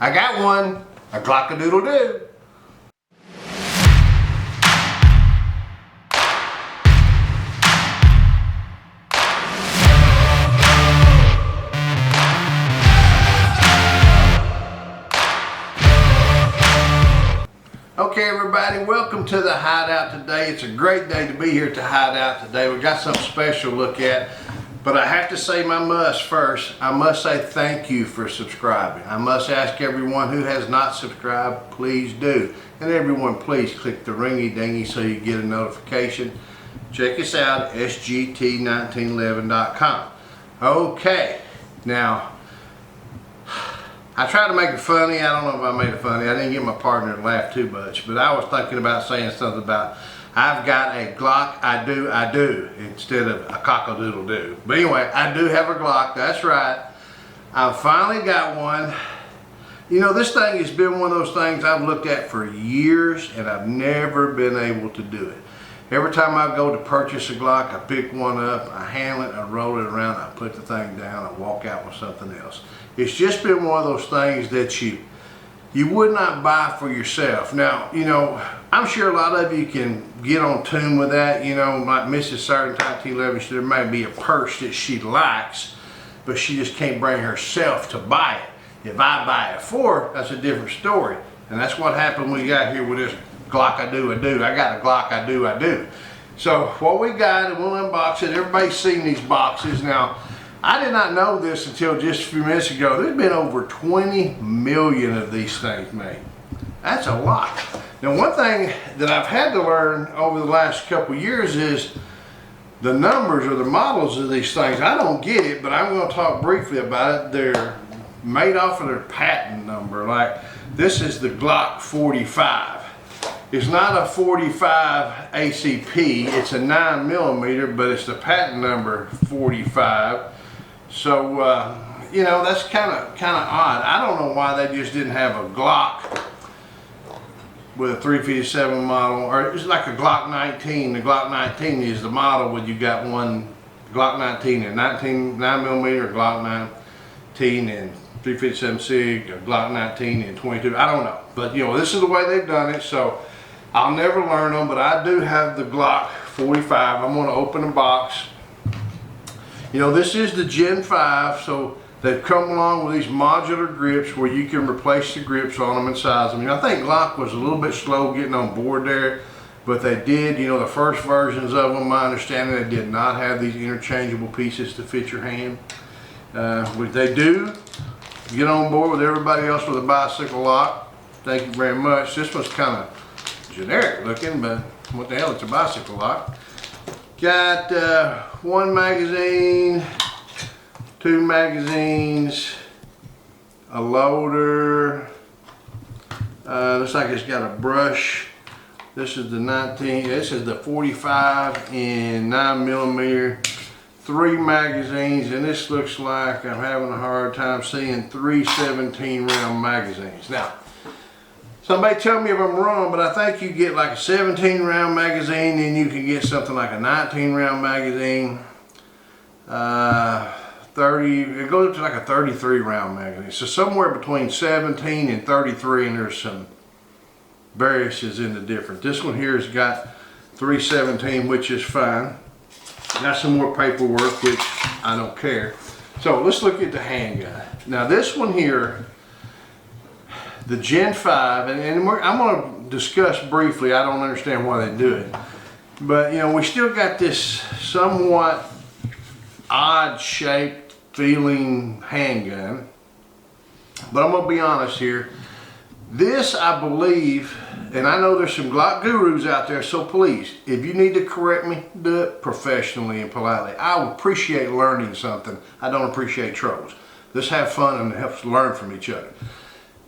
I got one, a Glock-a-doodle-doo. Okay everybody, welcome to the Hideout today. It's a great day to be here at the Hideout today. We got something special to look at, but I have to say my must first. I must say thank you for subscribing. I must ask everyone who has not subscribed, please do. And everyone, please click the ringy dingy so you get a notification. Check us out at sgt1911.com. Okay, now I tried to make it funny. I don't know if I made it funny. I didn't get my partner to laugh too much, but I was thinking about saying something about, I've got a Glock, I do, instead of a cock-a-doodle-doo. But anyway, I do have a Glock, that's right. I finally got one. You know, this thing has been one of those things I've looked at for years, and I've never been able to do it. Every time I go to purchase a Glock, I pick one up, I handle it, I roll it around, I put the thing down, I walk out with something else. It's just been one of those things that you would not buy for yourself. Now, you know, I'm sure a lot of you can get on tune with that. You know, like Mrs. Sarge, 1911, there may be a purse that she likes, but she just can't bring herself to buy it. If I buy it for her, that's a different story. And that's what happened when we got here with this Glock I do. I got a Glock I do. So what we got, and we'll unbox it. Everybody's seen these boxes. Now, I did not know this until just a few minutes ago. There's been over 20 million of these things made. That's a lot. Now, one thing that I've had to learn over the last couple of years is the numbers or the models of these things. I don't get it, but I'm going to talk briefly about it. They're made off of their patent number. Like, this is the Glock 45. It's not a 45 ACP, it's a 9mm, but it's the patent number 45. So, you know, that's kind of odd. I don't know why they just didn't have a Glock with a 357 model, or it's like a Glock 19. The Glock 19 is the model when you got one Glock 19 and 9mm, Glock 19 and 357 SIG, or Glock 19 and 22. I don't know, but you know, this is the way they've done it. So I'll never learn them, but I do have the Glock 45. I'm going to open the box. You know, this is the Gen 5, so they've come along with these modular grips where you can replace the grips on them and size them. You know, I think Glock was a little bit slow getting on board there, but they did. You know, the first versions of them, my understanding, they did not have these interchangeable pieces to fit your hand. Which they do get on board with everybody else with a bicycle lock. Thank you very much. This one's kind of generic looking, but what the hell, it's a bicycle lock. Got one magazine, two magazines, a loader. Looks like it's got a brush. This is the 19, this is the 45 and 9mm, 3 magazines, and this looks like I'm having a hard time seeing 3 17-round magazines. Now, somebody tell me if I'm wrong, but I think you get like a 17-round magazine, and you can get something like a 19-round magazine. 30, it goes up to like a 33-round magazine. So somewhere between 17 and 33, and there's some variances in the difference. This one here has got 317, which is fine. Got some more paperwork, which I don't care. So let's look at the handgun. Now this one here, the Gen 5, and I'm going to discuss briefly, I don't understand why they do it. But, you know, we still got this somewhat odd shaped feeling handgun. But I'm going to be honest here. This, I believe, and I know there's some Glock gurus out there, so please, if you need to correct me, do it professionally and politely. I appreciate learning something. I don't appreciate trolls. Let's have fun and help us learn from each other.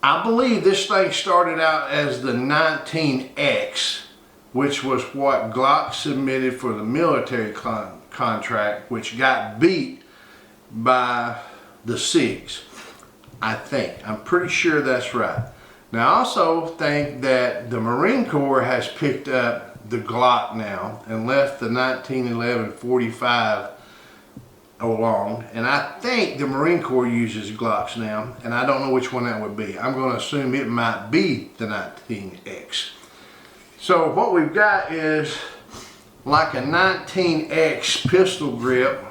I believe this thing started out as the 19X, which was what Glock submitted for the military contract, which got beat by the SIGs. I think. I'm pretty sure that's right. Now I also think that the Marine Corps has picked up the Glock now and left the 1911 45 along, and I think the Marine Corps uses Glocks now, and I don't know which one that would be. I'm going to assume it might be the 19X. So what we've got is like a 19X pistol grip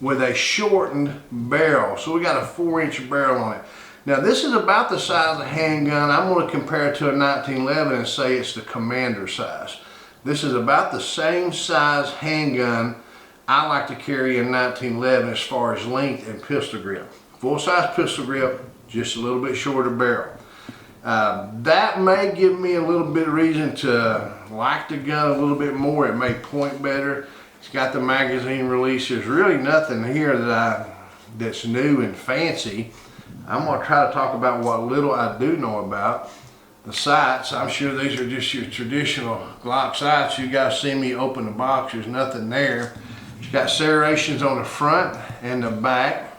with a shortened barrel. So we got a 4-inch barrel on it. Now this is about the size of handgun. I'm going to compare it to a 1911 and say it's the commander size. This is about the same size handgun I like to carry in 1911 as far as length and pistol grip. Full size pistol grip, just a little bit shorter barrel. That may give me a little bit of reason to like the gun a little bit more. It may point better. It's got the magazine release. There's really nothing here that's new and fancy. I'm going to try to talk about what little I do know about. The sights, I'm sure these are just your traditional Glock sights. You guys see me open the box, there's nothing there. It's got serrations on the front and the back.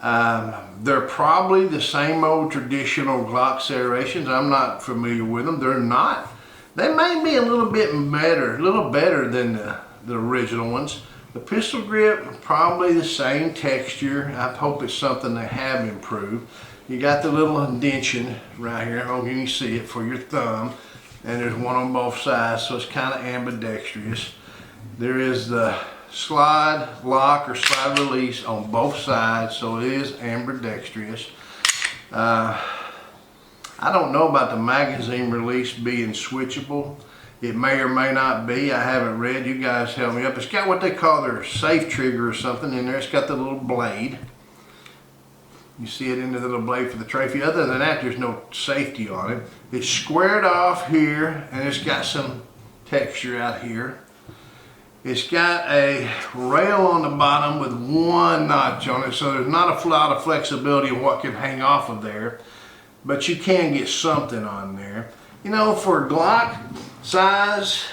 They're probably the same old traditional Glock serrations. I'm not familiar with them. They're not. They may be a little bit better, than the original ones. The pistol grip, probably the same texture. I hope it's something they have improved. You got the little indention right here. I don't know if you can see it for your thumb. And there's one on both sides, so it's kind of ambidextrous. There is the slide lock or slide release on both sides, so it is ambidextrous. I don't know about the magazine release being switchable. It may or may not be. I haven't read. You guys help me up. It's got what they call their safe trigger or something in there. It's got the little blade. You see it in the little blade for the trophy. Other than that, there's no safety on it. It's squared off here, and it's got some texture out here. It's got a rail on the bottom with one notch on it, so there's not a lot of flexibility in what can hang off of there, but you can get something on there. You know, for Glock size,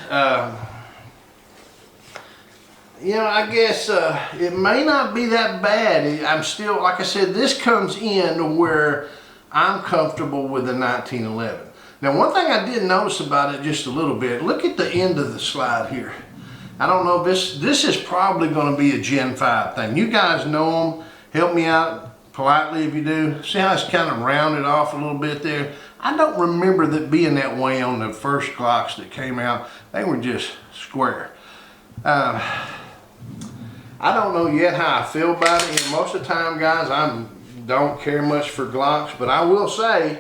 you know, I guess it may not be that bad. I'm still, like I said, this comes in to where I'm comfortable with the 1911. Now, one thing I did notice about it just a little bit, look at the end of the slide here. I don't know, this is probably going to be a Gen 5 thing. You guys know them. Help me out politely if you do. See how it's kind of rounded off a little bit there? I don't remember that being that way on the first Glocks that came out. They were just square. I don't know yet how I feel about it. You know, most of the time, guys, I don't care much for Glocks, but I will say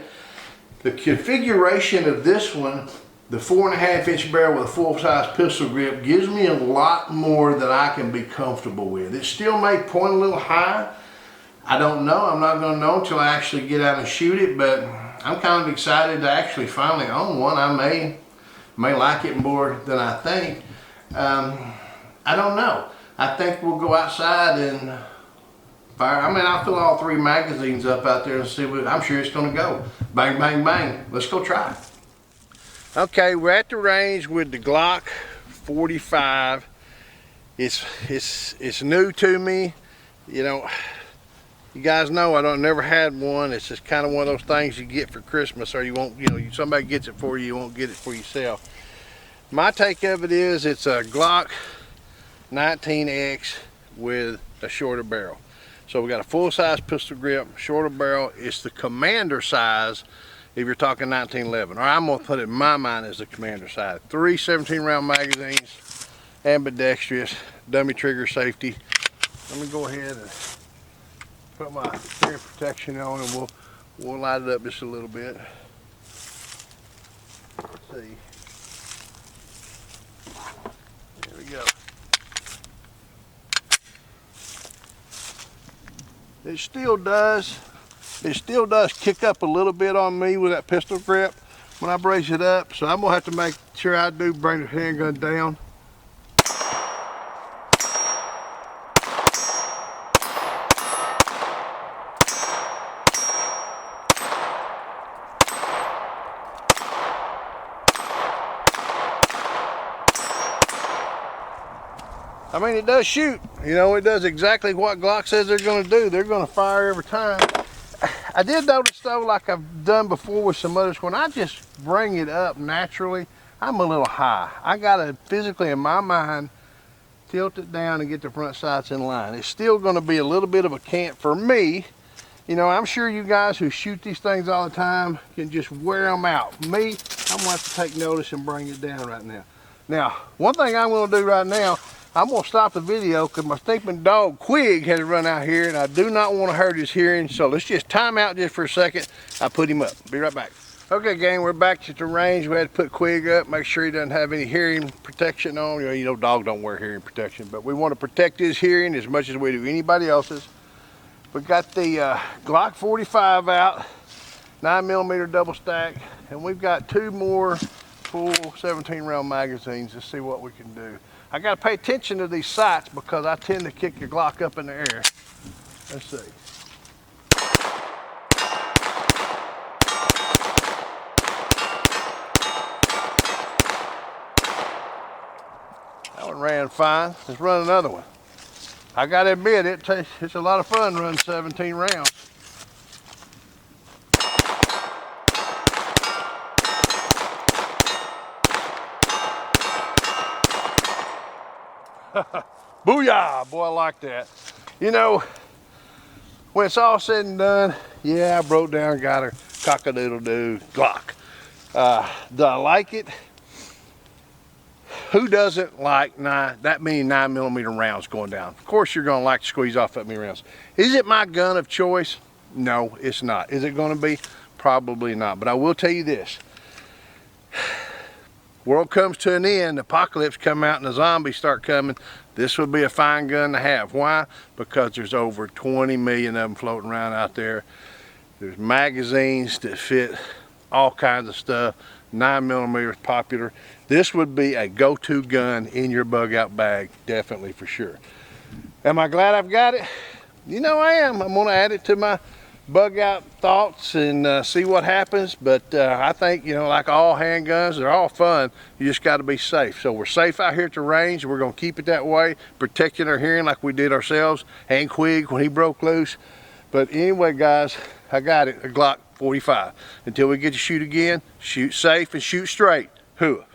the configuration of this one, the 4.5-inch barrel with a full-size pistol grip, gives me a lot more that I can be comfortable with. It still may point a little high. I don't know. I'm not going to know until I actually get out and shoot it, but I'm kind of excited to actually finally own one. I may like it more than I think. I don't know. I think we'll go outside and fire. I mean, I'll fill all 3 magazines up out there and see what, I'm sure it's going to go. Bang, bang, bang. Let's go try it. Okay, we're at the range with the Glock 45. It's new to me. You know, you guys know I never had one. It's just kind of one of those things you get for Christmas, or you won't, you know, somebody gets it for you, you won't get it for yourself. My take of it is it's a Glock 19X with a shorter barrel. So we got a full-size pistol grip, shorter barrel. It's the commander size if you're talking 1911, or I'm gonna put it in my mind as the commander size. 3 17-round magazines, ambidextrous, dummy trigger safety. Let me go ahead and put my ear protection on, and we'll light it up just a little bit. Let's see. There we go. It still does kick up a little bit on me with that pistol grip when I brace it up, so I'm gonna have to make sure I do bring the handgun down. I mean, it does shoot. You know, it does exactly what Glock says they're going to do. They're going to fire every time. I did notice, though, like I've done before with some others, when I just bring it up naturally, I'm a little high. I got to physically, in my mind, tilt it down and get the front sights in line. It's still going to be a little bit of a cant for me. You know, I'm sure you guys who shoot these things all the time can just wear them out. Me, I'm gonna have to take notice and bring it down right now. Now, one thing I'm gonna do right now, I'm gonna stop the video because my stinking dog Quig has run out here and I do not want to hurt his hearing. So let's just time out just for a second. I'll put him up. Be right back. Okay, gang, we're back at the range. We had to put Quig up, make sure he doesn't have any hearing protection on. You know, dog don't wear hearing protection, but we want to protect his hearing as much as we do anybody else's. We got the Glock 45 out, 9mm double stack, and we've got 2 more full 17 round magazines to see what we can do. I got to pay attention to these sights because I tend to kick your Glock up in the air. Let's see. That one ran fine. Let's run another one. I gotta admit, it's a lot of fun running 17 rounds. Booyah! Boy, I like that. You know, when it's all said and done, yeah, I broke down and got her cock-a-doodle-doo Glock. Do I like it? Who doesn't like that many 9mm rounds going down? Of course you're gonna like to squeeze off that many rounds. Is it my gun of choice? No, it's not. Is it gonna be? Probably not. But I will tell you this. World comes to an end, the apocalypse come out and the zombies start coming. This would be a fine gun to have. Why? Because there's over 20 million of them floating around out there. There's magazines that fit all kinds of stuff. 9mm is popular. This would be a go-to gun in your bug out bag, definitely, for sure. Am I glad I've got it? You know I am. I'm gonna add it to my bug out thoughts and see what happens. But I think, you know, like all handguns, they're all fun. You just gotta be safe. So we're safe out here at the range. We're gonna keep it that way, protecting our hearing like we did ourselves and Quig when he broke loose. But anyway, guys, I got it, a Glock 45. Until we get to shoot again, shoot safe and shoot straight. HOOAH.